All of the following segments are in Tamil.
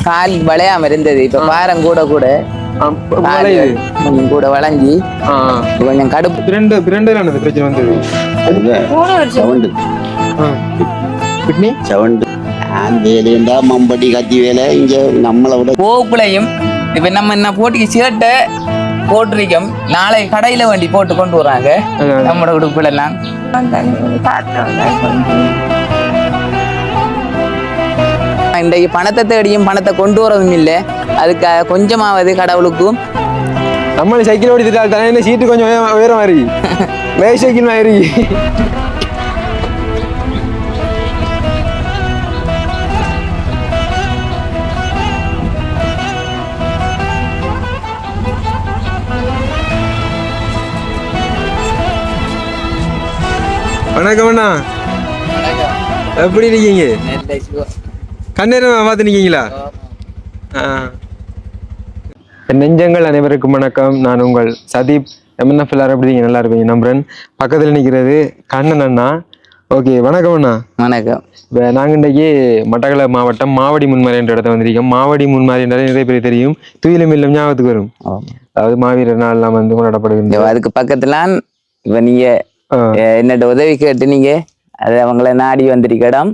கால் வளையாம இருந்தது. இப்ப பாரம் கூட கூட கூட வளைஞ்சி கொஞ்சம் கடுப்பு. பிரச்சனை வந்தது மம்பட்டி கத்தி வேலை இங்க நம்மளை விட போக்குலையும் இப்ப நம்ம என்ன போட்டிக்கு சேட்டை போட்டிருக்கோம். நாளை கடையில வண்டி போட்டு கொண்டு வராங்க நம்மளோட உடுப்புல எல்லாம். இன்றைக்கு பணத்தை தேடியும் பணத்தை கொண்டு வரதும் இல்லை. அதுக்கு கொஞ்சமாவது கடவுளுக்கும் நம்ம சைக்கிள் ஓடிட்டு தானே சீட்டு கொஞ்சம் வேற மாதிரி வே சைக்கிள் மாதிரி. வணக்கம் அண்ணா, எப்படி இருக்கீங்க? கண்ணேரம் பார்த்து நிக்கீங்களா? நெஞ்சங்கள் அனைவருக்கும் வணக்கம். நான் உங்கள் சதீப். எம்என்எஃப் எல்லாரும் எப்படி இருக்கீங்க? நல்லா இருப்பீங்க நம்புறேன். பக்கத்தில் நிற்கிறது கண்ணன் அண்ணா. ஓகே, வணக்கம் அண்ணா. வணக்கம். இப்போ நாங்கள் இன்றைக்கி மட்டக்களப்பு மாவட்டம் மாவடி முன்மாரி என்ற இடத்த வந்திருக்கோம். மாவடி முன்மாரி என்றாலே நிறைய பேர் தெரியும், துயிலும் இல்லம் ஞாபகத்துக்கு வரும். அதாவது மாவீரர் நாள்லாம் வந்து கொண்டாடப்படுகிறது. அதுக்கு பக்கத்துல இப்போ நீங்க என்னோட உதவி கேட்டு நீங்க அது அவங்கள நாடி வந்திருக்க இடம்.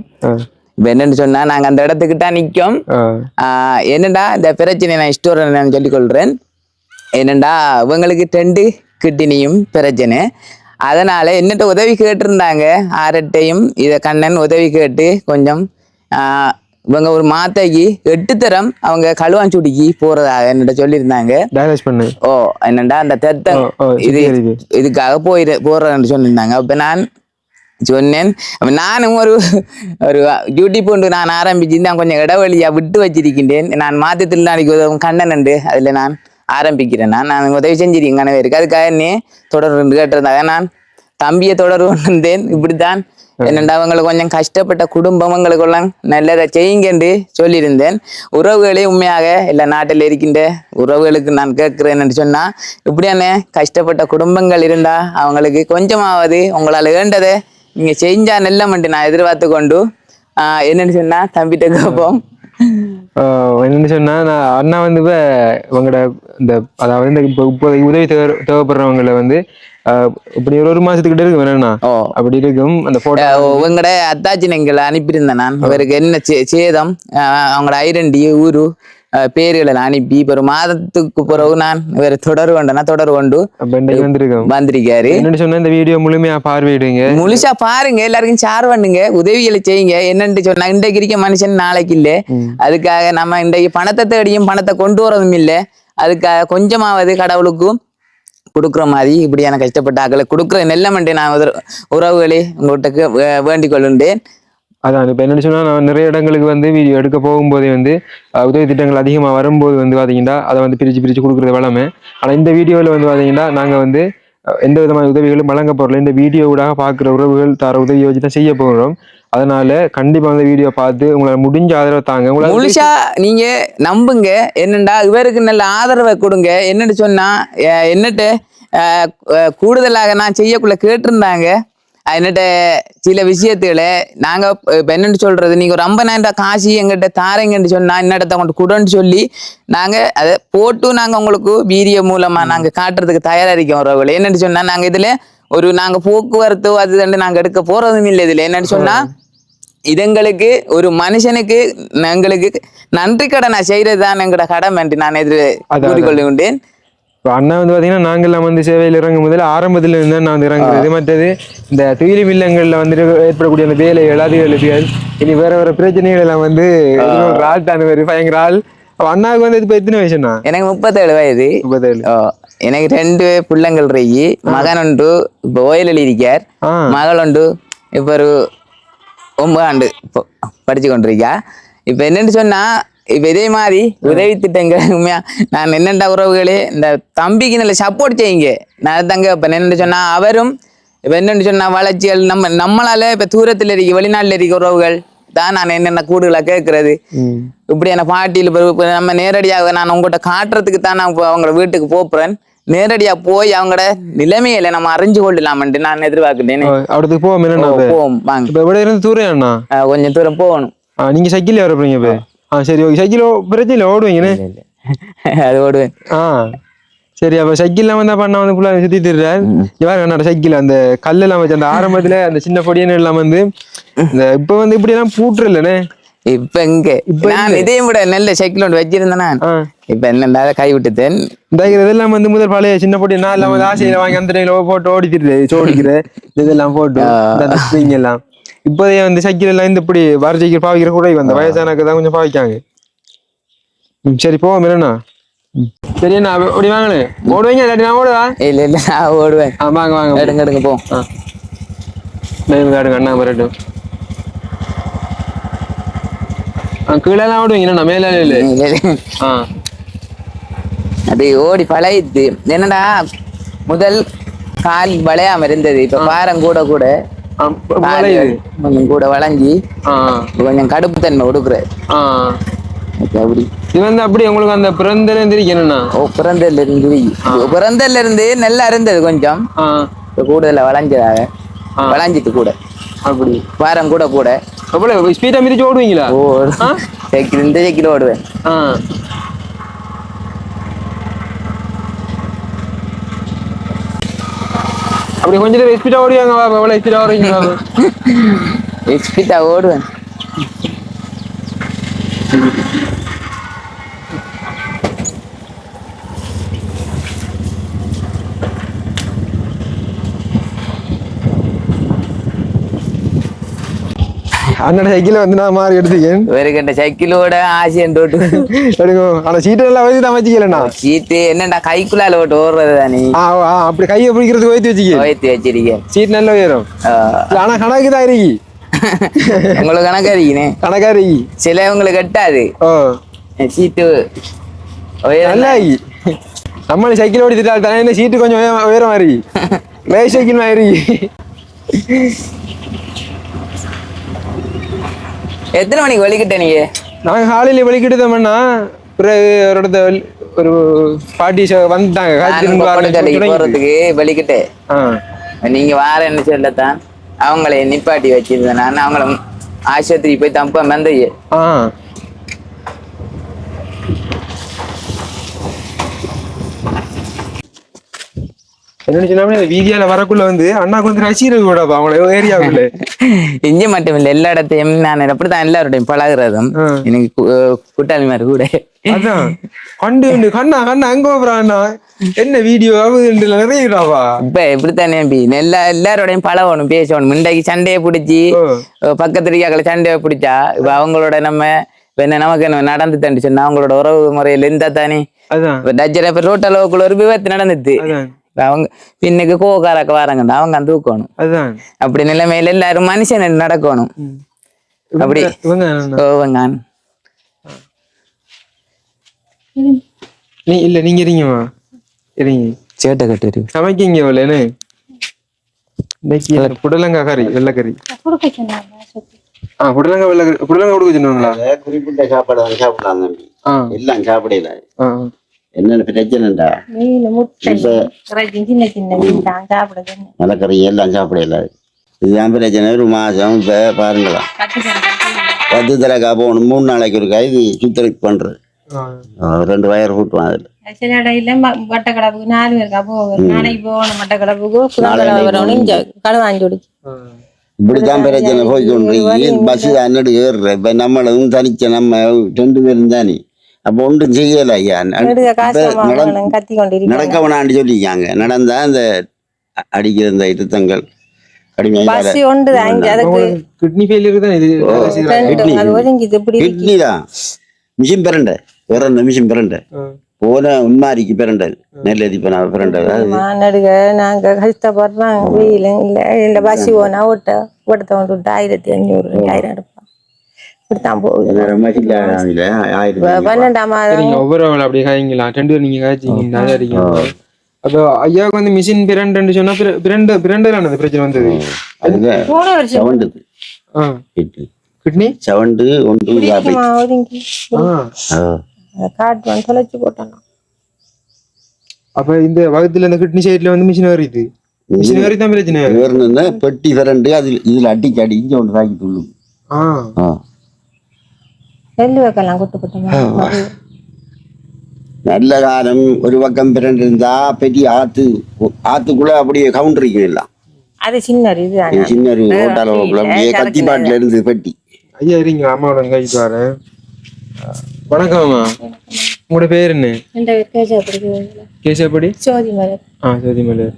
இப்ப என்னன்னு சொன்னா நாங்க அந்த இடத்துக்கிட்ட நிற்கும். என்னடா இந்த பிரச்சனை நான் ஸ்டோர் நான் சொல்லிக் கொள்றேன். என்னடா இவங்களுக்கு 2 கிட்னியும் பிரச்சனை. அதனால என்னட்ட உதவி கேட்டிருந்தாங்க. ஆரட்டையும் இதை கண்ணன் உதவி கேட்டு கொஞ்சம் இவங்க ஒரு மாத்தைக்கு 8 தரம் அவங்க களுவாஞ்சூடிக்கு போறதாக என்னட்ட சொல்லியிருந்தாங்க. ஓ என்னண்டா அந்த தெத்த இதுக்காக போறேன்னு சொல்லியிருந்தாங்க. அப்ப நான் சொன்னேன். நானும் ஒரு டியூட்டி போண்டு நான் ஆரம்பிச்சு நான் கொஞ்சம் இடைவெளியா விட்டு வச்சிருக்கின்றேன். நான் மாத்தத்தில் நாளைக்கு உதவும் கண்ணன் உண்டு, அதுல நான் ஆரம்பிக்கிறேன். நான் உதவி செஞ்சிருக்கேன் கனவே இருக்கு. அதுக்காக என்ன தொடர்ந்து கேட்டிருந்தாங்க. நான் தம்பியை தொடர்பு கொண்டிருந்தேன். இப்படித்தான் என்னண்டா அவங்களுக்கு கொஞ்சம் கஷ்டப்பட்ட குடும்பம் அவங்களுக்கெல்லாம் நல்லதை செய்யுங்கன்னு சொல்லியிருந்தேன். உறவுகளே உண்மையாக எல்லா நாட்டில் இருக்கின்ற உறவுகளுக்கு நான் கேட்கிறேன்னு சொன்னா, இப்படியான கஷ்டப்பட்ட குடும்பங்கள் இருந்தா அவங்களுக்கு கொஞ்சமாவது உங்களால் வேண்டதை நீங்க செஞ்சா நல்லமண்டு நான் எதிர்பார்த்து கொண்டு என்னன்னு சொன்னா தம்பிட்ட கேட்போம். என்னன்னு சொன்னா நான் அண்ணா வந்து இப்ப இவங்களோட இந்த அதாவது இந்த இப்போ உதவி தேவைப்படுறவங்களை வந்து இப்படி ஒரு மாசத்துக்கிட்ட இருக்கு வேணும்னா அப்படி இருக்கும். அந்த போட்டோ உங்களோட அத்தாச்சினங்களை அனுப்பியிருந்தேன் நான். இவருக்கு என்ன சேதம் அவங்களோட ஐடென்டி ஊரு பேர்களை அனுப்பி இப்ப ஒரு மாதத்துக்கு பிறகு நான் இவர் தொடர்பு வந்திருக்காரு. என்னன்னு சொன்னா இந்த வீடியோ முழுமையா பார்வையிடுங்க, முழுசா பாருங்க, எல்லாருக்கும் ஷேர் பண்ணுங்க, உதவிகளை செய்யுங்க. என்னன்னு சொன்னா இன்றைக்கு இருக்க மனுஷன் நாளைக்கு இல்லை. அதுக்காக நம்ம இன்றைக்கு பணத்தை தேடியும் பணத்தை கொண்டு வரதும் இல்லை. அதுக்காக கொஞ்சமாவது கடவுளுக்கும் கொடுக்குற மாதிரி இப்படியான கஷ்டப்பட்ட ஆக்களை கொடுக்குற நெல்லமண்டே நான் உறவுகளே உங்கள்கிட்ட வேண்டிக் கொள்ளுண்டேன். அதான் இப்போ என்னன்னு சொன்னால் நான் நிறைய இடங்களுக்கு வந்து வீடியோ எடுக்க போகும்போதே வந்து உதவி திட்டங்கள் அதிகமாக வரும்போது வந்து பார்த்தீங்கன்னா அதை வந்து பிரித்து கொடுக்குறது வளமை. ஆனால் இந்த வீடியோவில் வந்து பார்த்தீங்கன்னா நாங்கள் வந்து எந்த விதமான உதவிகளும் வழங்க போகிறோம். இந்த வீடியோவுடாக பார்க்குற உறவுகள் தர உதவியை வச்சு தான் செய்ய போகிறோம். அதனால கண்டிப்பா அந்த வீடியோ பார்த்து உங்களால முடிஞ்ச ஆதரவை தாங்க. முழுசா நீங்க நம்புங்க. என்னண்டா இவருக்கு நல்ல ஆதரவை கொடுங்க. என்னன்னு சொன்னா என்னட்ட கூடுதலாக நான் செய்யக்குள்ள கேட்டிருந்தாங்க. என்னட்ட சில விஷயத்துல நாங்க இப்ப என்னன்னு சொல்றது, நீங்க ஒரு 50,000 காசு எங்கிட்ட தாரங்கன்னு சொன்னா இன்னடத்தை கொண்டு கூடன்னு சொல்லி நாங்க அதை போட்டு நாங்க உங்களுக்கு வீடியோ மூலமா நாங்க காட்டுறதுக்கு தயாரா இருக்கோம் உறவுகளை. என்னன்னு சொன்னா நாங்க இதுல நாங்க போக்குவரத்து அது நாங்க எடுக்க போறதும் இல்லை. இதுல என்னன்னு சொன்னா இதுங்களுக்கு ஒரு மனுஷனுக்கு எங்களுக்கு நன்றி கடனை செய்யறது தான் எங்களோட கடமை என்று நான் கூறிக்கொள்கின்றேன். அண்ணா வந்து பாத்தீங்கன்னா நாங்கெல்லாம் வந்து சேவையில் இறங்கும் முதல்ல ஆரம்பத்துல இருந்து நான் வந்து இறங்குறது. மற்றது இந்த துயிலும் இல்லங்கள்ல வந்துட்டு ஏற்படக்கூடிய அந்த வேலைகள் அதுகளுக்கு இனி வேற பிரச்சனைகள் எல்லாம் வந்து ஆள் தான் பயங்கர ஆள். அண்ணாவுக்கு வந்து இப்ப எத்தனை வயசுண்ணா? எனக்கு 37 வயது. 37. எனக்கு 2 பிள்ளைங்கள் இருக்கு. மகன் உண்டு இப்ப ஓயலில் இருக்கார். மகள் உண்டு இப்ப ஒரு 9 ஆண்டு படிச்சு கொண்டிருக்கா. இப்ப என்னன்னு சொன்னா இப்ப இதே மாதிரி உதவி திட்டங்கள் உண்மையா நான் என்னென்ன உறவுகளே இந்த தம்பிக்கு நல்ல சப்போர்ட் செய்யுங்க. நான் தங்க இப்ப என்னன்னு சொன்னா அவரும் இப்ப என்னன்னு சொன்னா வளர்ச்சிகள் நம்மளால இப்ப தூரத்துல இருக்க வெளிநாட்டுல இருக்க உறவுகள் தான் நான் என்னென்ன கூடுதலா கேட்கறது. இப்படியான பாட்டியில் நம்ம நேரடியாக நான் உங்கள்கிட்ட காட்டுறதுக்கு தான் நான் அவங்கள வீட்டுக்கு போப்புறேன். நேரடியா போய் அவங்களோட நிலைமையில நம்ம அறிஞ்சு கொள்ளலாம்ட்டு நான் எதிர்பார்க்கிறேன். அவருக்கு போவோம் வாங்க. கொஞ்சம் தூரம் போகணும். நீங்க சைக்கிள் வர போறீங்க? சரி ஓகே சைக்கிள் பிரச்சனை ஓடுவீங்கன்னு அது ஓடுவேன். சரி அப்ப சைக்கிள் வந்து பண்ண வந்து ஃபுல்லா சுத்தி திடுறாரு இவன் என்னோட சைக்கிள் அந்த கல் எல்லாம் வச்சு அந்த ஆரம்பத்துல அந்த சின்ன பொடியன்னு எல்லாம் வந்து இந்த இப்ப வந்து இப்படி எல்லாம் பூட்டுரு இல்லனே இப்ப இங்க நான் இதையும் விட நல்ல சைக்கிள் ஒன்று வச்சிருந்தேன்னா இப்ப என்ன கை விட்டுத்தேன். இந்த இதெல்லாம் வந்து முதல் பழைய சின்ன பொடி நான் எல்லாம் வந்து ஆசையில வாங்கி அந்த டைம்ல போட்டு ஓடிச்சிட்டு சோடிக்கிற இதெல்லாம் போட்டு இந்த ஸ்ப்ரிங் எல்லாம் இப்போதைய வந்து சைக்கிள் எல்லாம் இந்த இப்படி வர சைக்கிள் பாவிக்கிற கூட அந்த வயசானக்கு தான் கொஞ்சம் பாவிக்காங்க. சரி போவோம் என்னண்ணா சரி அண்ணா அப்படி வாங்கண்ணே ஓடுவீங்க இல்லாட்டி நான் ஓடுவா இல்ல இல்ல நான் ஓடுவேன். வாங்க வாங்க எடுங்க எடுங்க போ காடுங்க அண்ணா வரட்டும் கீழெல்லாம் ஓடுவீங்க மேல இல்ல அது ஓடி பழகிது. என்னடா முதல் கால் வளையாம இருந்தது, இப்ப பாரம் கூட கூட கொஞ்சம் கூட வளைஞ்சி கொஞ்சம் கடுப்பு தன்மை கொடுக்குற அப்படி. இது வந்து அப்படி உங்களுக்கு அந்த பிறந்தல இருந்து என்னன்னா பிறந்தல இருந்து நல்லா இருந்தது, கொஞ்சம் கூடுதல வளைஞ்சதாக வளைஞ்சிட்டு கூட அப்படி பாரம் கூட கூட அவ்வளவு ஸ்பீடா மிதிச்சு ஓடுவீங்களா? சைக்கிள் இந்த சைக்கிள் ஓடுவேன். அப்படி கொஞ்சம் ஸ்பீடா ஓடுவாங்க எவ்வளவு ஸ்பீடா ஓடுவீங்க? ஸ்பீடா ஓடுவேன். அண்ணன் சைக்கிள் வந்து நான் மாறி எடுத்துக்கேன் ஒரு கண்ட சைக்கிளோட ஆசியன் ரோட்டு எடுக்கும். ஆனா சீட்டு எல்லாம் வச்சு தான் வச்சுக்கலண்ணா. சீட்டு என்னடா கைக்குள்ளால ஓட்டு ஓடுறது தானே. அப்படி கையை பிடிக்கிறது வைத்து வச்சிருக்கேன். சீட் நல்ல உயரம். ஆனா கணக்கு தான் இருக்கி உங்களுக்கு கணக்கா இருக்கீனே. கணக்கா இருக்கி சிலவங்களுக்கு கட்டாது சீட்டு நல்லா இருக்கி. நம்மள சைக்கிள் ஓடித்துட்டா தானே சீட்டு கொஞ்சம் உயரம் இருக்கி ரேஸ் சைக்கிள் மாதிரி. எத்தனை மணிக்கு வலிக்கிட்ட நீங்க? நாங்க காலையில வலிக்கிட்டுதோம்னா பிறகு ஒரு இடத்த ஒரு பாட்டி வந்துட்டாங்க போறதுக்கு வலிக்கிட்டு நீங்க வார என்ன சொல்லத்தான் அவங்களை நிப்பாட்டி வச்சிருந்தேன். நான் அவங்கள ஆஸ்பத்திரிக்கு போய் தப்ப மந்தைய என்ன வீதியால வரக்குள்ள வந்து அண்ணாக்கு வந்து ரசிகர்கள் கூட அவங்கள ஏரியாவுக்குள்ள இஞ்சி மட்டும் இல்ல எல்லா இடத்தையும் நான் அப்படித்தான் எல்லாருடையும் பழகுறதும் எனக்கு கூட்டாளி மாதிரி கூட அதான் கண்டு கண்ணா கண்ணா அங்க போறாண்ணா என்ன வீடியோ நிறையவா இப்ப இப்படித்தானே எல்லாரோடையும் பழகணும் பேசணும். முண்டைக்கு சண்டையை பிடிச்சி பக்கத்து இருக்காக்களை சண்டையை பிடிச்சா இப்ப அவங்களோட நம்ம என்ன நமக்கு என்ன நடந்து தண்டு சொன்னா அவங்களோட உறவு முறையில இருந்தா தானே. டஜ்ஜர இப்ப ரோட் அளவுக்குள்ள ஒரு விபத்து நடந்துச்சு, அவங்க பின்னுக்கு கோகாரக்க வாரங்கண்டா அவங்க தூக்கணும். அப்படி நிலைமையில எல்லாரும் மனுஷன் நடக்கணும். அப்படி நீ இல்ல நீங்க இருங்கம்மா இருங்க சேட்டை கட்டு சமைக்கிங்க இல்லன்னு இன்னைக்கு புடலங்காய் கறி வெள்ளைக்கறி புடலங்காய் வெள்ளைக்கறி புடலங்காய் கொடுக்க சொன்னாங்களா? குறிப்பிட்ட சாப்பாடு தான் சாப்பிடலாம், எல்லாம் சாப்பிடல. என்னென்ன பிரச்சனைடா மலைக்கறி எல்லாம் சாப்பிடல, இதுதான் பிரச்சனை. ஒரு மாசம் இப்ப பாருங்களா 10 தடவை போகணும், 3 நாளைக்கு ஒரு காய் சுத்தரிக்கு பண்றது 2 வயர் கூட்டுவான். அதுல சில இடையில மட்டக்களப்புக்கு 4 பேருக்கா போகும், நாளைக்கு போகணும் மட்டக்களப்புக்கு கடை வாங்கி இப்படித்தான் பிரச்சனை போய்கொண்டு பஸ் அன்னடு ஏறுற. இப்ப நம்மளும் தனிச்ச நம்ம 2 பேரும் தானே, அப்ப ஒன்றும் செய்யல ஐயா. நடக்க வேணான்னு சொல்லிக்காங்க, நடந்தா இந்த அடிக்கிற இந்த இருத்தங்கள் கிட்னிதான் மிஷின் பிரண்ட வேற மிஷின் பிரண்ட போன உண்மாரிக்கு பிரண்டது நெல்லதி பிரண்டது நாங்க கஷ்டப்படுறோம். வெயில இல்ல இல்ல பசி போனா ஓட்ட 1500 2000 எடுப்போம். இப்படித்தான் போகுது. 12ஆம் மாதம் ஒவ்வொரு அப்படியே காய்ங்களாம் 2 பேர் நீங்க காய்ச்சிங்க. அப்போ ஐயாவுக்கு வந்து மிஷின் பிரண்டுன்னு சொன்னா பிரண்டலானது பிரச்சனை வந்தது. கிட்னி சவண்டு ஒன்று தொலைச்சு போட்டோம். அப்ப இந்த வகுத்துல இந்த கிட்னி சைட்ல வந்து மிஷின் வருது, மிஷின் வரி தான் பிரச்சனை. வேறணும்னா பெட்டி பிரண்டு அது இதுல அடிச்சு இங்க ஒன்று தாக்கி துள்ளும். நெல் வைக்கலாம் குட்டு குட்டமா. நல்ல காலம் ஒரு பக்கம் பிறண்டு இருந்தா பெரிய ஆத்துக்குள்ள அப்படியே கவுண்டரிக்கு எல்லாம் அது சின்ன ஒரு இது தானே. சின்ன ஒரு ஹோட்டல் அப்படியே கத்தி பாட்டில இருந்து பெட்டி. ஐயா இருங்க, அம்மாவோட கைக்கு வரேன். வணக்கம் அம்மா, உங்களோட பேர் என்ன? கேசப்படி சோதிமலர். சோதிமலர்.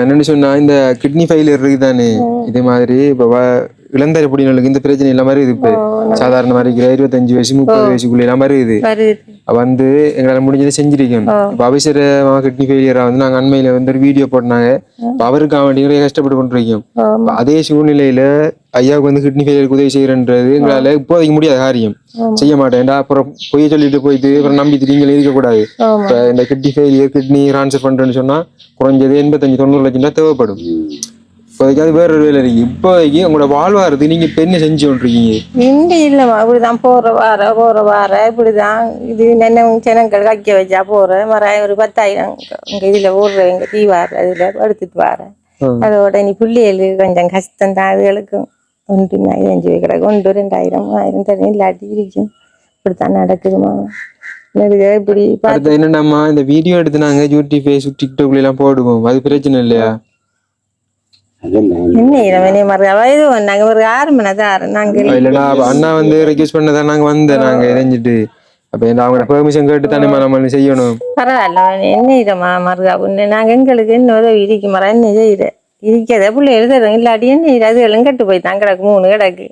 என்னன்னு சொன்னா இந்த கிட்னி ஃபெயிலியர் இருக்குதானே, இதே மாதிரி இப்போ இளந்தர பொடியினருக்கு இந்த பிரச்சனை இல்லாம இருக்குது. இப்போ சாதாரண மாதிரி 25 வயசு 30 வயசுக்குள்ள இல்லாம இருக்குது. வந்து எங்களால முடிஞ்சதை செஞ்சிருக்கோம். இப்போ அவசரமா கிட்னி ஃபெயிலியரா வந்து நாங்க அண்மையில வந்து ஒரு வீடியோ போட்டாங்க. அவருக்காக வேண்டி நிறைய கஷ்டப்பட்டு கொண்டிருக்கோம். அதே சூழ்நிலையில ஐயாவுக்கு வந்து கிட்னி ஃபெயிலியருக்கு உதவி செய்யறன்றது எங்களால இப்போதைக்கு முடியாத காரியம். செய்ய மாட்டேன்டா, அப்புறம் பொய்ய சொல்லிட்டு போயிட்டு அப்புறம் நம்பிட்டு நீங்க இருக்கக்கூடாது. இப்ப இந்த கிட்னி ஃபெயிலியர் கிட்னி டிரான்ஸ்ஃபர் பண்றேன்னு சொன்னா குறைஞ்சது 85-90 லட்சம் ரூபாய் தேவைப்படும். இப்போதைக்கு அது வேற ஒரு வேலை இருக்கு. இப்போதைக்கு உங்களோட வாழ்வாரது நீங்க இப்ப என்ன செஞ்சு கொண்டிருக்கீங்க? இண்டி இல்லம்மா, இப்படிதான் போற வார இப்படிதான் இது என்ன ஜனங்கள் கைக்க வச்சா போறேன் ஒரு 10,000 இங்க இதுல ஓடுறவங்க தீவார் அதுல எடுத்துட்டு வரேன். அதோட நீ பிள்ளைகளுக்கு கொஞ்சம் கஷ்டம் தான். அதுகளுக்கும் 1,500 கிடக்கு 1,000-2,000 தண்ணி இல்லாட்டி இருக்கும். இப்படித்தான் நடக்குதுமா. இப்படி என்னடாமா இந்த வீடியோ எடுத்து நாங்க யூடியூப் ஃபேஸ்புக் டிக்டாக்ல எல்லாம் போடுவோம், அது பிரச்சனை இல்லையா? அண்ணா வந்து ரெக்வெஸ்ட் பண்ணதான் நாங்க வந்தேன். நாங்க இணைஞ்சிட்டு அப்ப அவங்க பெர்மிஷன் கேட்டு தானே நம்ம செய்யணும். பரவாயில்ல, என்ன இதமா மருகா பொண்ணு, நாங்க எங்களுக்கு என்ன உதவி இருக்கு மர என்ன செய்யற இருக்கிறத பிள்ளை எழுதுறோம். இல்லாட்டி என்ன அது எல்லாம் கட்டு போய் தான் கிடக்கு 3 கிடக்கு.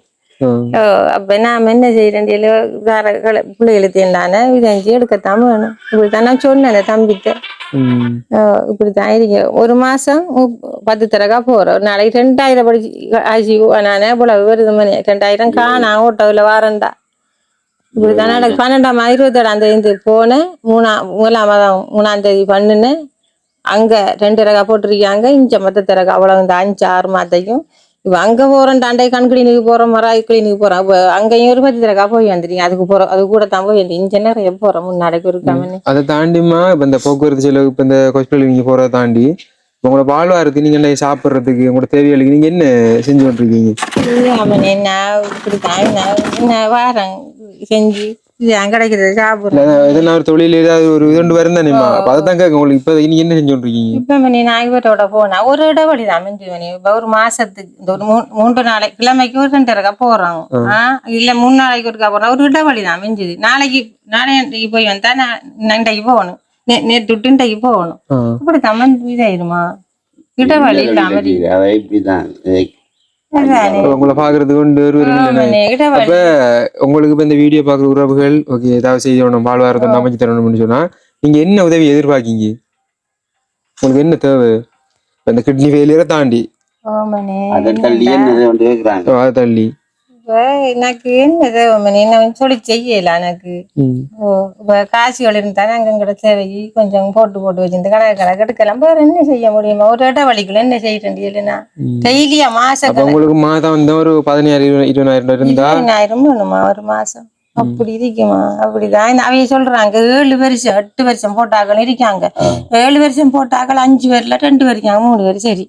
அப்ப நாம என்ன செய்யறேன் பிள்ளை எழுத்தேன்டானே விதைஞ்சி எடுக்கத்தான் வேணும். இப்படித்தான் நான் சொன்னேன் தம்பிட்ட. இப்படித்தான் இருக்க. ஒரு மாசம் 10 தரகா போறோம். ஒரு நாளைக்கு 2,000 படிச்சு ஆச்சு. நானே இவ்வளவு வருது மணி 2,000 காணா ஓட்டோவில் வாரண்டா. இப்படித்தான் நடக்கு. 12ஆம் 27ஆம் போனேன். 3ஆம் தேதி பண்ணுனேன். அங்க 2 தரகா போட்டிருக்காங்க. இஞ்ச 10 தரகா அவ்வளவு இந்த 5-6 மாத்தையும். இப்ப அங்க போறோம், டாண்டை கண் கிளினிக்கு போறோம், மராய் கிளினிக்கு போறோம். இப்ப அங்கேயும் ஒரு 10 தரகா போய் வந்துட்டீங்க. அதுக்கு போறோம், அது கூட தான் போய் இஞ்ச நிறைய போறோம். 3 நாளைக்கு இருக்காம அதை தாண்டிமா இப்ப இந்த போக்குவரத்து செலவு இப்ப இந்த ஹாஸ்பிட்டல் நீங்க போறதை தாண்டி உங்களோட வாழ்வாரத்துக்கு நீங்க என்ன சாப்பிடுறதுக்கு உங்களோட தேவைகளுக்கு நீங்க என்ன செஞ்சு கொண்டிருக்கீங்க? இப்படித்தான் வாரம் செஞ்சு கிடைக்கிறது சாப்பிடுறேன். எதனா ஒரு தொழில் ஏதாவது ஒரு 2 வரும் தானேமா, அதைத்தான் கேட்க உங்களுக்கு. இப்ப நீங்க என்ன செஞ்சு கொண்டிருக்கீங்க? இப்ப நான் இவரோட போனா ஒரு இடைவெளி தான் மிஞ்சி இப்ப ஒரு மாசத்துக்கு இந்த ஒரு 3 நாளைக்கு கிழமைக்கு ஒரு 2 தடவை போறோம். இல்ல 3 நாளைக்கு ஒருக்கா போறோம். ஒரு இடைவெளி தான் மிஞ்சுது. நாளைக்கு போய் வந்தா இன்றைக்கு போகணும், நேற்று விட்டு இன்றைக்கு போகணும். இப்படி தமிழ் இதாயிருமா இடைவெளி இல்லாம இப்படிதான் உங்களை பாக்குறதுக்கு அப்ப உங்களுக்கு இப்ப இந்த வீடியோ பாக்குற உறவுகள் ஓகே ஏதாவது செய்யணும் வாழ்வாரத்தை அமைச்சு தரணும்னு சொன்னா நீங்க என்ன உதவி எதிர்பார்க்கீங்க? உங்களுக்கு என்ன தேவை? இந்த கிட்னி ஃபெயிலியரை தாண்டி தள்ளி எனக்கு என்ன தேவை சொல்லி செய்யல. எனக்கு காசுகள் இருந்தா அங்க தேவைக்கு கொஞ்சம் போட்டு வச்சிருந்து கணக்கு எடுக்கலாம். வேற என்ன செய்ய முடியுமா? ஒரு இடைவெளிக்குள்ள என்ன செய்யறேன் டெய்லியா மாசம் உங்களுக்கு மாதம் வந்து ஒரு 15,000-20,000 இருந்தா 20,000 வேணுமா ஒரு மாசம்? அப்படி இருக்குமா? அப்படிதான் அவங்க சொல்றாங்க. 7 வருஷம் 8 வருஷம் போட்டாக்கள் இருக்காங்க. 7 வருஷம் போட்டாக்கள் 5 பேர்ல 2 பேர் இருக்காங்க, 3 பேர். சரி,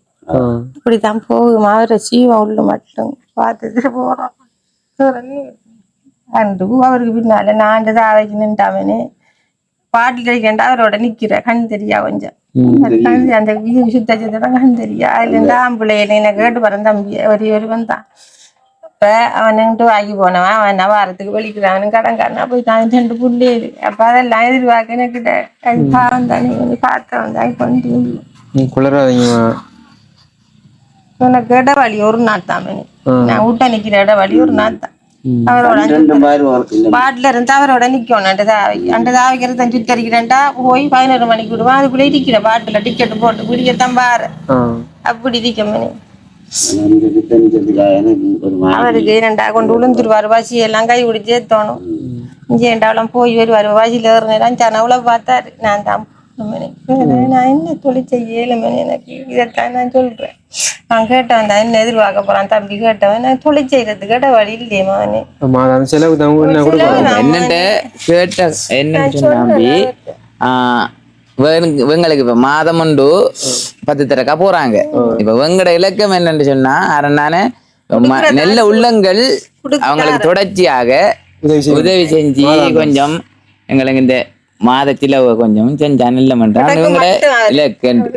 இப்படித்தான் போகுமா? அவரை சீவம் உள்ள மட்டும் பார்த்துட்டு போறோம். அவருக்கு பின்னால நான் தாவைக்கு நின்றாமனு பாட்டில் கழிக்கண்டா அவரோட நிக்கிற கண் தெரியா கொஞ்சம் அந்த சுத்த சுத்தான் கண் தெரியா. அதுல இருந்து ஆம்பிள்ளையில என்ன கேட்டு வரேன் தம்பி ஒரு வந்தான். அப்ப அவனுட்டு வாங்கி போனவன் அவன் வாரத்துக்கு வலிக்கிறான் கடன்காரனா போய் தான் 2 புள்ளேது. அப்ப அதெல்லாம் எதிர்பார்க்க எனக்கிட்ட பாவம் தானே பார்த்தவன் தான் கொண்டு குளராதீங்கம்மா. உனக்கு இடவழி ஒரு நாள் தான் நான் விட்ட நிக்கிற இடவழி ஒரு நாள் தான். அவரோட பாட்டில இருந்து அவரோட நிக்கணும். அந்த தாவிக்கிறது சுத்தரிக்கிறேன்டா போய் 11 மணிக்கு விடுவான். அதுக்குள்ள இருக்கிற பாட்டில டிக்கெட் போட்டு குடிக்கத்தான் பாரு. அப்படி இருக்க மணி அவருக்கு 2 கொண்டு விழுந்துருவாரு. வாசி எல்லாம் கை பிடிச்சே தோணும். இஞ்சி 2 போய் வருவாரு. வாசியில ஏறினேன் அவ்வளவு பார்த்தாரு. நான் தான் நான் என்ன தொழில் செய்யல மணி எனக்கு இதைத்தான் நான் சொல்றேன். அவன் கேட்டவன் தான் என்ன எதிர்பார்க்க போறான் தம்பி கேட்டவன். நான் தொழில் செய்யறதுக்கு கேட்ட வழி இல்லையேமா என்னட்ட கேட்ட என்ன இவங்களுக்கு இப்ப மாதம் உண்டு 10 தரக்கா போறாங்க. இப்ப வெங்கட இலக்கம் என்னன்னு சொன்னா அரண்டான நல்ல உள்ளங்கள் அவங்களுக்கு தொடர்ச்சியாக உதவி செஞ்சு கொஞ்சம் எங்களுக்கு இந்த மாதத்துல கொஞ்சம் செஞ்சா நல்ல மாட்டான் இவங்கள இல்ல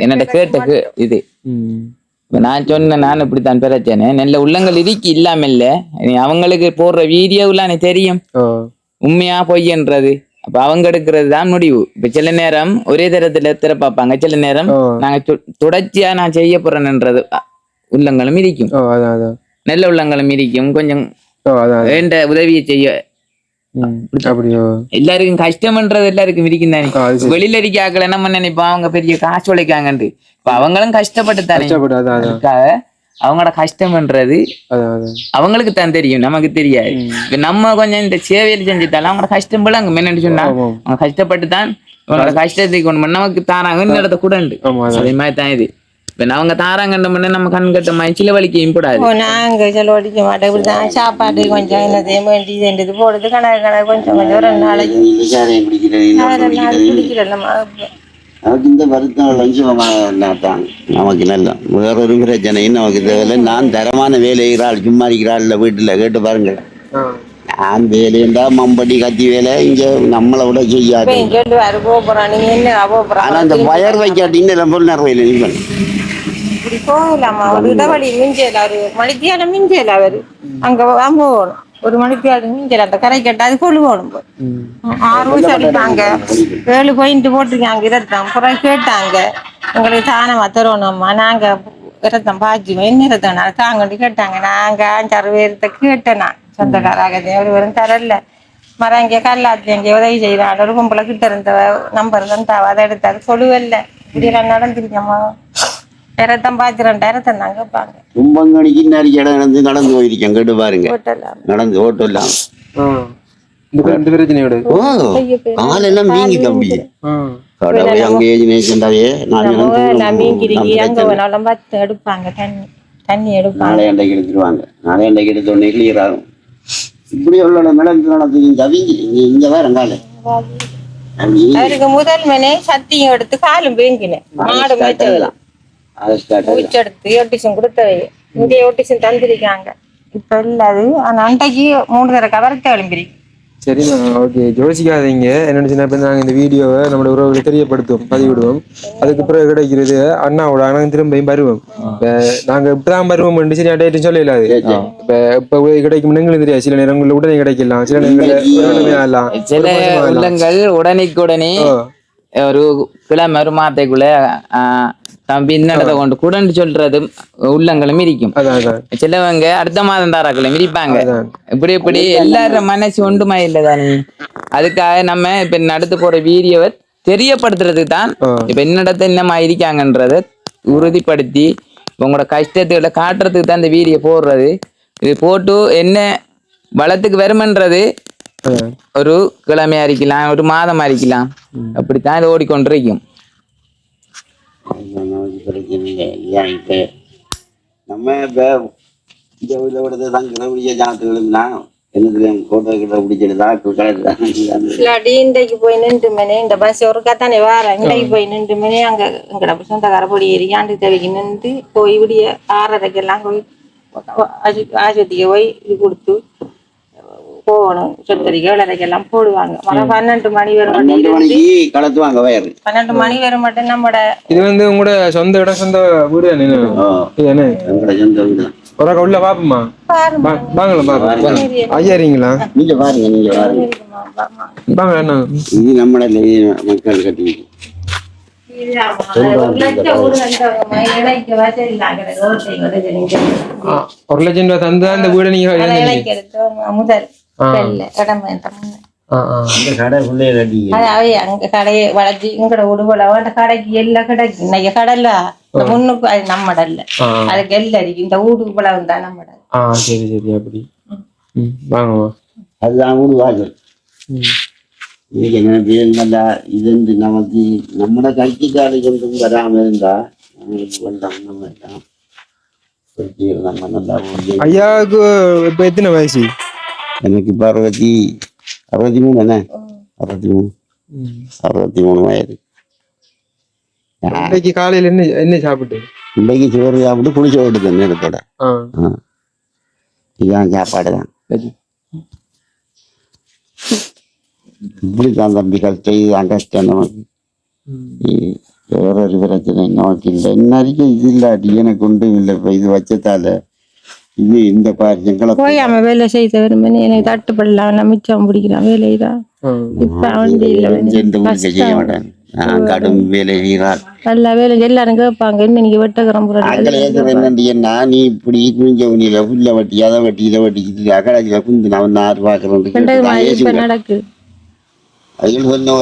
என்னோட கேட்டக்கு இது இப்ப நான் சொன்னேன் நான் இப்படித்தான் பிரச்சனை நல்ல உள்ளங்கள் இருக்கு இல்லாம இல்ல அவங்களுக்கு போடுற வீடியோலாம் எனக்கு தெரியும் உண்மையா பொய்யன்றது அப்ப அவங்க எடுக்கிறது தான் முடிவு இப்ப சில நேரம் ஒரே தரத்துல திறப்பாப்பாங்க சில நேரம் நாங்க தொடர்ச்சியா நான் செய்ய போறேன்ன்றது உள்ளங்களும் இருக்கும் நல்ல உள்ளங்களும் இருக்கும் கொஞ்சம் வேண்ட உதவியை செய்ய எல்லாருக்கும் கஷ்டம்ன்றது எல்லாருக்கும் இருக்கும் தானே வெளியில இருக்க ஆக்கள் என்ன பண்ண நினைப்பா அவங்க பெரிய காசு உழைக்காங்கன்ட்டு இப்ப அவங்களும் கஷ்டப்பட்டு தானே அவங்களோட கஷ்டம்ன்றது அவங்களுக்கு தான் தெரியும் நமக்கு தெரியாது இப்ப நம்ம கொஞ்சம் இந்த சேவையில் செஞ்சுட்டாலும் அவங்களோட கஷ்டம் போல அங்க முன்னாடி சொன்னா அவங்க கஷ்டப்பட்டு தான் அவங்களோட கஷ்டத்தை கொண்டு நமக்கு தாராங்க இடத்த கூட உண்டு அதே மாதிரி தான் இது இப்ப அவங்க தாராங்கன்ற முன்ன நம்ம கண் கட்ட சிலவழிக்கையும் கூடாது நாங்க செலவழிக்க மாட்டோம் இப்படிதான் சாப்பாடு கொஞ்சம் என்னதையும் வேண்டி செஞ்சது போடுறது கணக்கு கொஞ்சம் கொஞ்சம் 2 நாளைக்கு குடிக்கிறோம் நமக்கு இந்த வருத்தம் லஞ்சம் நமக்கு நல்ல வேறொரு பிரச்சனையும் நமக்கு தேவையில்லை நான் தரமான வேலை இருக்கிறாள் சும்மா இருக்கிறாள் வீட்டுல கேட்டு பாருங்க நான் வேலையா மம்பட்டி கத்தி வேலை இங்க நம்மளை விட செய்யாது ஆனா அந்த வயர் வைக்காட்டின்னு ரொம்ப நிறைய நீங்கள் இப்படி போகலாமா ஒரு இடவழி மிஞ்சல ஒரு மணித்தியால மிஞ்சல அவரு அங்க போகணும் ஒரு மணித்தியால மிஞ்சல அந்த கரை கட்டாது கொழுவோணும் 6 அடிப்பாங்க 7 பாயிண்ட் போட்டிருக்காங்க இரத்தம் பிறகு கேட்டாங்க உங்களுக்கு தானமா தரணும்மா நாங்க இரத்தம் பாய்ச்சுவோம் என்ன இரத்தம் தாங்கன்னு கேட்டாங்க நாங்க 5-6 பேர்த்த கேட்டேனா சொந்தக்காராக ஒருவரும் தரல மரங்க கல்லாத்தி அங்கே உதவி செய்யறாங்க ஒரு கும்பல கிட்ட இருந்த நம்பர் தந்தாவ அதை எடுத்தாரு சொல்லுவல்ல இப்படியெல்லாம் நடந்துருக்கம்மா இரத்தம் பாய்ச்சி 2000 தாங்க கேட்பாங்க கும்பங்கணிக்கு நிறைய இடம் நடந்து போயிருக்கேன் கேட்டு பாருங்க நடந்து ஓட்டலாம் காலெல்லாம் மீங்கி தம்பி எடுப்பாங்க தண்ணி எடுப்பாங்க நாளை அண்டைக்கு எடுத்துருவாங்க நாளை அண்டைக்கு எடுத்தோடனே கிளியர் ஆகும் இப்படி உள்ள நடந்து நடந்து இங்க வரங்கால அவருக்கு முதல் மனே சத்தியம் எடுத்து காலும் பேங்கினேன் மாடு மேய்ச்சதுதான் எடுத்து ஒட்டிசம் கொடுத்தவை இங்கே ஒட்டிசம் தந்திருக்காங்க இப்ப இல்ல அது ஆனா அண்டைக்கு 3 தடவை கவரத்தை எழும்பிருக்கு சரிண்ணா ஓகே ஜோசிக்காதீங்க என்னென்னு சொன்னா நாங்கள் இந்த வீடியோவை நம்மளோட உறவுகளை தெரியப்படுத்துவோம் பதிவிடுவோம் அதுக்கு பிறகு கிடைக்கிறது அண்ணாவோட ஆனால் திரும்பியும் வருவோம் இப்போ நாங்கள் இப்பதான் வருவோம் சரி டேட்டு சொல்லலாது இப்போ கிடைக்கும் எங்களுக்கு தெரியாது சில நேரங்களில் உடனே கிடைக்கலாம் சில நேரங்களில் சில உள்ளங்கள் உடனே ஒரு கிழமை ஒரு மாதத்துக்குள்ள தம்பி இன்னடத்தை கொண்டு கூடன்னு சொல்றது உள்ளங்களும் இருக்கும் சிலவங்க அடுத்த மாதம் தாராக்களும் இருப்பாங்க இப்படி எல்லாரும் மனசு ஒன்றுமா இல்லதானே அதுக்காக நம்ம இப்ப நடத்து போற வீடியோவை தெரியப்படுத்துறதுக்கு தான் இப்ப என்னிடத்த என்னமா இருக்காங்கன்றத உறுதிப்படுத்தி உங்களோட கஷ்டத்துகளை காட்டுறதுக்கு தான் இந்த வீடியோ போடுறது இது போட்டு என்ன வளத்துக்கு வருமன்றது ஒரு கிழமையா இருக்கலாம் ஒரு மாதமா இருக்கலாம் அப்படித்தான் இது ஓடிக்கொண்டிருக்கும் இப்ப நம்ம இப்ப தங்கிய ஜாத்துகளும்னா என்னதுல போட்டோ கிட்ட பிடிச்சிட்டு இன்றைக்கு போய் நின்று மணி இந்த பஸ் ஒரு கத்தானே வார இன்றைக்கு போய் நின்று மணி அங்க எங்கட சொந்தக்கார பொடி ஏறி ஆண்டு தேவைக்கு நின்று போய் விடிய 6:30 போய் ஆஸ்பத்திரிக்கு போய் இது கொடுத்து போகணும் சொத்தரிக்கை 7:30 போடுவாங்க 12 மணி வரும் கலத்துவாங்க 12 மணி வரும் மட்டும் நம்மட இது வந்து உங்களோட சொந்த இடம் சொந்த வீடு ஒரு உள்ள பாப்போமா வாங்கலாம் பாப்போம் ஐயா இருக்கீங்களா நீங்க பாருங்க நீங்க வாங்க அண்ணா இது நம்மள மக்கள் கட்டி ₹1,00,000 தந்தா இந்த வீட நீங்க முதல் அங்க கடையை வளர்ச்சி இங்கட உடுவல கடைக்கு எல்லாம் கிடைக்கும் இன்னைக்கு கடல்ல முன்னுக்கு அது நம்மடல்ல அதுக்கு எல்லாம் இருக்கு இந்த வீடு பழம் தான் நம்மட சரி சரி அப்படி வாங்க அதுதான் வீடு வாசல் இன்னைக்கு என்ன பேர் நல்லா இது நமக்கு நம்மட கட்சிக்காரை கொண்டு வராம இருந்தா நம்ம நல்லா ஐயாவுக்கு இப்ப எத்தனை வயசு எனக்கு இப்ப 63 என்ன 63 வயது இன்னைக்கு காலையில என்ன சாப்பிட்டு இன்னைக்கு சோறு சாப்பிட்டு புளிச்ச ஓட்டு தண்ணி நேரத்தோட இதுதான் சாப்பாடு தான் இப்படித்தான் தம்பி கஷ்டம், இதுதான் கஷ்டம் நமக்கு. வேற ஒரு பிரச்சனை நமக்கு இல்லை. இன்னைக்கு இது இல்லாட்டி எனக்கு ஒன்றும் இல்லை. இப்ப இது வச்சதால இது இந்த எங்களை போயாம வேலை செய்த வரும்பனே எனக்கு தட்டுப்படலாம், நான் மிச்சம் பிடிக்கிறான் வேலைதான். இப்ப வண்டி இல்லை, செய்ய மாட்டேன். நான் கடும் வேலை செய்கிறாள். நல்ல வேலை எல்லாரும் கேட்பாங்க, இன்னைக்கு வெட்டக்கிறோம் என்னன்னா நீ இப்படி குஞ்ச உனியில புல்ல வட்டி அதை வட்டி இதை வட்டி அகடாச்சியில குந்து நான் ஆறு பாக்குறேன் நடக்கு. அதில் சொன்ன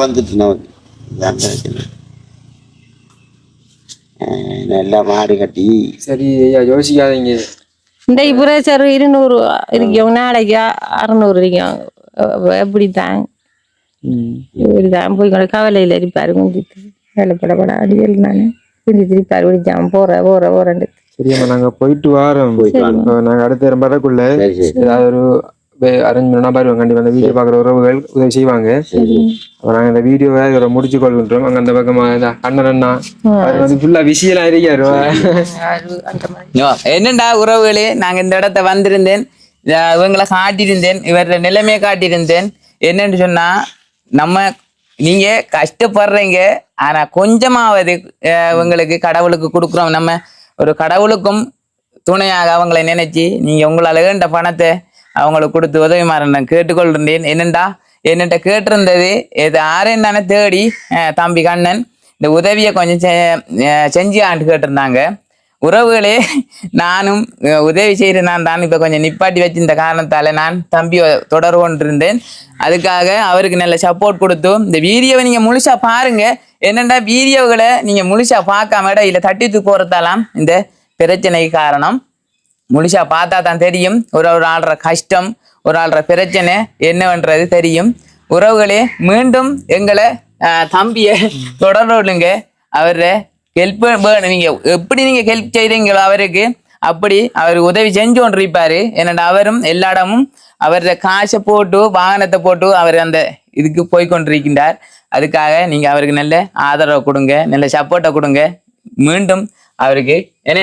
வந்துட்டு நமக்கு நல்லா மாடு கட்டி. சரி ஐயா யோசிக்காதீங்க. இந்த புரேசர் 200 இருக்கும், நாளைக்கு 600 இருக்கும். எப்படித்தான் இப்படிதான் போய் கூட கவலையில இருப்பாரு. குந்திட்டு வேலைப்படப்பட அடியல் நானு குந்தி திருப்பாரு விடிச்சாம போறேன். சரியாம்மா, நாங்க போயிட்டு வாரோம். நாங்க அடுத்த 2 வரக்குள்ள ஏதாவது ஒரு அரேஞ்ச் பண்ணா பாருவோம். கண்டிப்பா அந்த வீடியோ பாக்குற உறவுகள் உதவி செய்வாங்க. நாங்க இந்த வீடியோவை முடிச்சு கொள்கின்றோம். அங்க அந்த பக்கமா அண்ணன் அண்ணா அது வந்து ஃபுல்லா விஷயம் இருக்காரு. என்னண்டா உறவுகளே, நாங்க இந்த இடத்த வந்திருந்தேன், இவங்களை காட்டியிருந்தேன், இவர நிலைமையை காட்டியிருந்தேன். என்னன்னு சொன்னா, நீங்க கஷ்டப்படுறீங்க, ஆனா கொஞ்சமாவது இவங்களுக்கு கடவுளுக்கு கொடுக்குறோம். நம்ம ஒரு கடவுளுக்கும் துணையாக அவங்களை நினைச்சு நீங்க உங்களால ஏண்ட பணத்தை அவங்களுக்கு கொடுத்து உதவி மாற நான் கேட்டுக்கொள்றேன். என்னட்ட கேட்டிருந்தது இது ஆரேன்னு தேடி தம்பி கண்ணன் இந்த உதவியை கொஞ்சம் செஞ்சு ஆண்டு கேட்டிருந்தாங்க. உறவுகளே, நானும் உதவி செய்கிற நான் தான் இப்போ கொஞ்சம் நிப்பாட்டி வச்சிருந்த காரணத்தால் நான் தம்பியை தொடர்பு கொண்டிருந்தேன். அதுக்காக அவருக்கு நல்ல சப்போர்ட் கொடுத்து இந்த வீடியோவை நீங்கள் முழுசாக பாருங்கள். என்னென்னா வீடியோகளை நீங்கள் முழுசாக பார்க்காம இல்லை தட்டித்து போகிறதாலாம் இந்த பிரச்சனைக்கு காரணம். முழுசாக பார்த்தா தான் தெரியும் ஒரு ஆள்ற கஷ்டம், ஒரு ஆள்ற பிரச்சனை என்னவென்றது தெரியும். உறவுகளே, மீண்டும் எங்களை தம்பியை தொடர்புங்க. அவரை ஹெல்ப் வேணும். நீங்கள் எப்படி நீங்கள் ஹெல்ப் செய்கிறீங்களோ அவருக்கு அப்படி அவர் உதவி செஞ்சு கொண்டிருப்பார். என்னடா அவரும் எல்லா இடமும் அவரை காசை போட்டு வாகனத்தை போட்டு அவர் அந்த இதுக்கு போய் கொண்டிருக்கின்றார். அதுக்காக நீங்கள் அவருக்கு நல்ல ஆதரவை கொடுங்க, நல்ல சப்போர்ட்டை கொடுங்க. மீண்டும் அவருக்கு என்ன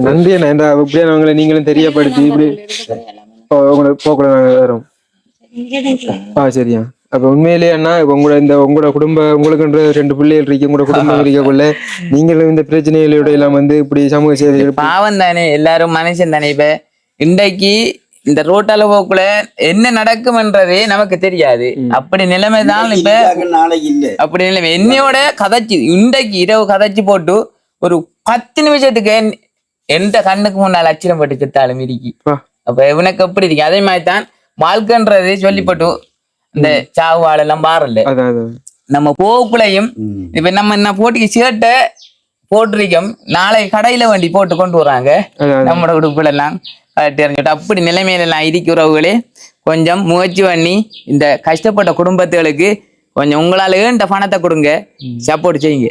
நன்றி. இப்படியே நீங்களும் தெரியப்படுத்தி இப்படி போக்குள்ள வரும். சரியா. அப்ப உண்மையிலேயே அண்ணா, உங்களோட குடும்ப உங்களுக்குன்ற 2 பிள்ளைகள் இருக்கு, உங்களோட குடும்பம் இருக்கக்குள்ள நீங்களும் இந்த பிரச்சனைகளோட எல்லாம் இப்படி சமூக சேவை பாவம் தானே, எல்லாரும் மனுஷன் தானே. இப்ப இன்றைக்கு இந்த ரோட்டால போக்குள்ள என்ன நடக்கும்ன்றதே நமக்கு தெரியாது. அப்படி நிலைமைதான் இப்ப. அப்படி நிலைமை என்னையோட கதைச்சு இன்றைக்கு இரவு கதைச்சு போட்டு ஒரு 10 நிமிஷத்துக்கு எந்த கண்ணுக்கு முன்னால் அச்சிரம் பட்டு செத்தாலும் இருக்கி. அப்ப இவனுக்கு எப்படி இருக்கு? அதே மாதிரிதான் வாழ்க்கைன்றது சொல்லிப்பட்டு இந்த சாவு வாழெல்லாம் பாறல. நம்ம போக்குள்ளையும் இப்ப நம்ம என்ன போட்டிக்கு சேட்டை போட்டிருக்கோம், நாளை கடையில வண்டி போட்டு கொண்டு வராங்க நம்மளோட உடுப்புல எல்லாம் தெரிஞ்சுட்டு. அப்படி நிலைமையில எல்லாம் இருக்கிறவர்களே கொஞ்சம் முயற்சி பண்ணி இந்த கஷ்டப்பட்ட குடும்பத்துகளுக்கு கொஞ்சம் உங்களால ஏண்ட பணத்தை கொடுங்க, சப்போர்ட் செய்யுங்க.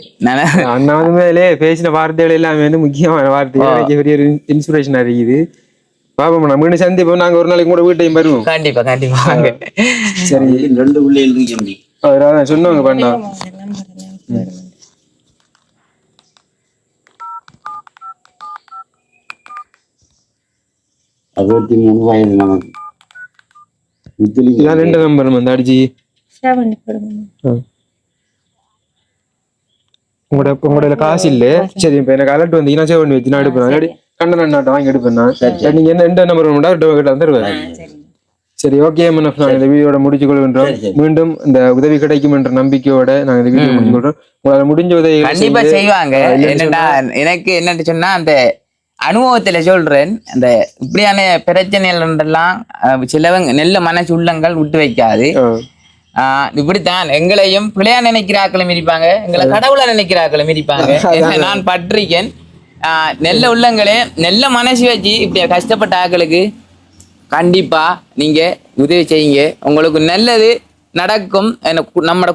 அண்ணாவுமே பேசின வார்த்தைகள் எல்லாமே முக்கியமான வார்த்தைகள், பெரிய இன்ஸ்பிரேஷனா இருக்குது. பாப்போம், நம்ம சந்திப்போம். நாங்க ஒரு நாளைக்கு கூட வீட்டையும் வருவோம். கண்டிப்பா கண்டிப்பா. சரி, 2 பிள்ளைகள் சொன்னவங்க பண்ணா 63 வயது நமக்கு. 2 நம்பர் வந்து அடிச்சு உங்களோட காசு இல்ல. சரி, இப்ப எனக்கு அலர்ட் வந்தீங்கன்னா சேவ் பண்ணி வச்சு நான் எடுப்பேன். கண்ணன் அண்ணாட்ட வாங்கி எடுப்பேன். நீங்க என்ன நம்பர் தருவேன். சரி, ஓகே. நாங்க இந்த வீடியோட முடிச்சு கொள்கின்றோம். மீண்டும் இந்த உதவி கிடைக்கும் என்ற நம்பிக்கையோட நாங்க இந்த வீடியோ முடிச்சு கொள்றோம். உங்களால முடிஞ்ச உதவி கண்டிப்பா செய்வாங்க. என்னடா எனக்கு என்னன்னு சொன்னா, அந்த அனுபவத்துல சொல்றேன், அந்த இப்படியான பிரச்சனைகள்லாம் சிலவங்க நல்ல மனசு உள்ளங்கள் விட்டு வைக்காது. இப்படித்தான் எங்களையும் பிள்ளையா நினைக்கிறாக்களும் இருப்பாங்க, எங்களை கடவுளை நினைக்கிறாக்களும் இருப்பாங்க. நான் பற்றிருக்கேன். நெல்ல உள்ளங்களே, நெல்ல மனசு வச்சு இப்படி கஷ்டப்பட்ட ஆக்களுக்கு கண்டிப்பா நீங்க உதவி செய்யுங்க. உங்களுக்கு நல்லது நடக்கும். நம்மளோட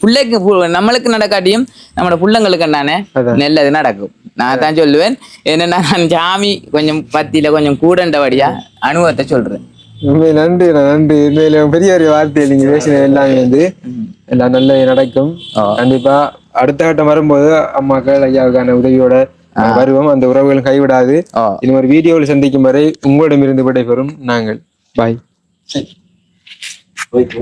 பிள்ளைக்கு நம்மளுக்கு நடக்காட்டியும் நம்மளோட பிள்ளைங்களுக்கு நானே நல்லது நடக்கும். நான் தான் சொல்லுவேன். என்னன்னா, நான் சாமி கொஞ்சம் பத்தியில கொஞ்சம் கூடண்டபடியா அனுபவத்தை சொல்றேன். நன்றி நன்றி. பெரிய ஒரு வார்த்தை நீங்க பேசின எல்லாமே எல்லாம் நல்லது நடக்கும். கண்டிப்பா அடுத்த கட்டம் வரும்போது அம்மாக்கள் ஐயாவுக்கான உதவியோட வருவோம். அந்த உறவுகளும் கைவிடாது. இன்னும் ஒரு வீடியோவில் சந்திக்கும் வரை உங்களிடமிருந்து விடைபெறும் நாங்கள். பாய். போய்